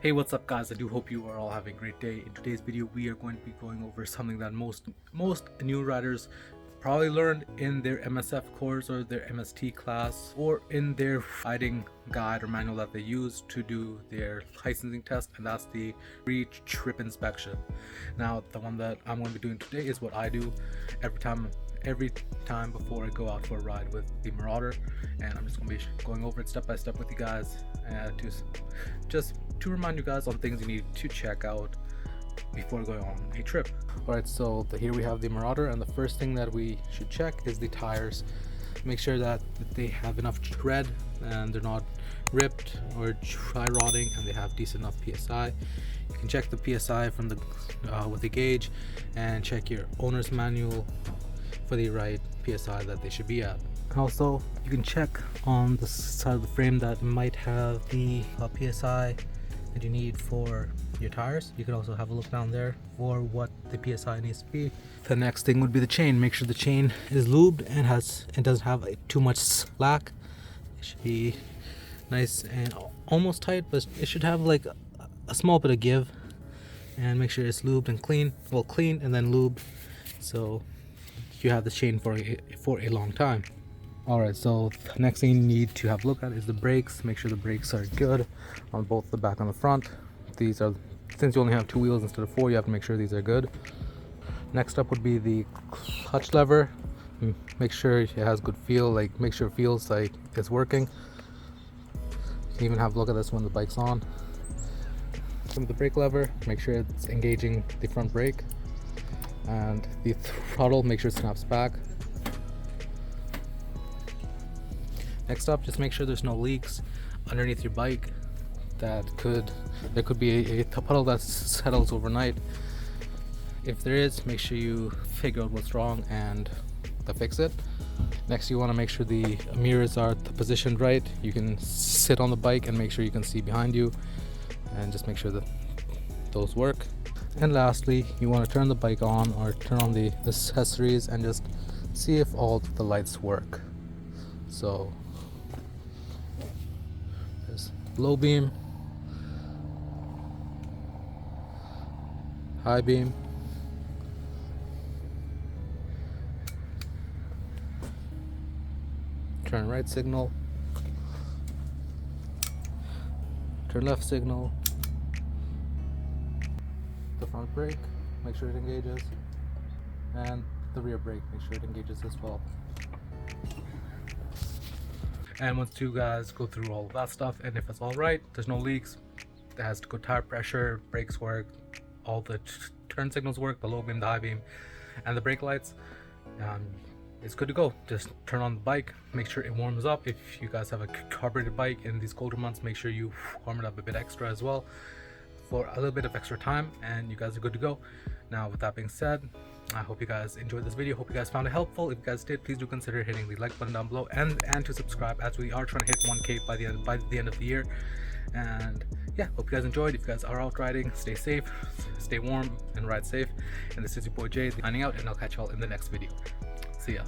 Hey, what's up guys? I do hope you are all having a great day. In today's video we are going to be going over something that most new riders probably learned in their MSF course or their MST class or in their riding guide or manual that they use to do their licensing test, and that's the pre-trip inspection. Now the one that I'm going to be doing today is what I do every time before I go out for a ride with the Marauder, and I'm just going to be going over it step by step with you guys to remind you guys on things you need to check out before going on a trip. Alright, so here we have the Marauder, and the first thing that we should check is the tires. Make sure that they have enough tread and they're not ripped or dry rotting, and they have decent enough PSI. You can check the PSI from the with the gauge, and check your owner's manual for the right PSI that they should be at. Also, you can check on the side of the frame that might have the PSI that you need for your tires. You could also have a look down there for what the PSI needs to be. The next thing would be the chain. Make sure the chain is lubed and doesn't have too much slack. It should be nice and almost tight, but it should have like a small bit of give. And make sure it's lubed and clean. Well, clean and then lubed, so you have the chain for a long time. Alright, so the next thing you need to have a look at is the brakes. Make sure the brakes are good on both the back and the front. These are, since you only have 2 wheels instead of 4, you have to make sure these are good. Next up would be the clutch lever. Make sure it has good feel, like make sure it feels like it's working. You can even have a look at this when the bike's on. With the brake lever, make sure it's engaging the front brake, and the throttle, make sure it snaps back. Next up, just make sure there's no leaks underneath your bike. There could be a puddle that settles overnight. If there is, make sure you figure out what's wrong and fix it. Next, you want to make sure the mirrors are positioned right. You can sit on the bike and make sure you can see behind you, and just make sure that those work. And lastly, you want to turn the bike on or turn on the accessories and just see if all the lights work. So there's low beam, high beam, turn right signal, turn left signal, the front brake, make sure it engages, and the rear brake, make sure it engages as well. And once you guys go through all of that stuff, and if it's all right, there's no leaks, it has good tire pressure, brakes work, all the turn signals work, the low beam, the high beam, and the brake lights, it's good to go. Just turn on the bike, make sure it warms up. If you guys have a carbureted bike in these colder months, make sure you warm it up a bit extra as well for a little bit of extra time, and you guys are good to go. Now, with that being said, I hope you guys enjoyed this video. Hope you guys found it helpful. If you guys did, please do consider hitting the like button down below and to subscribe, as we are trying to hit 1K by the end of the year. And yeah, hope you guys enjoyed. If you guys are out riding, stay safe, stay warm, and ride safe. And this is your boy Jay signing out, and I'll catch y'all in the next video. See ya.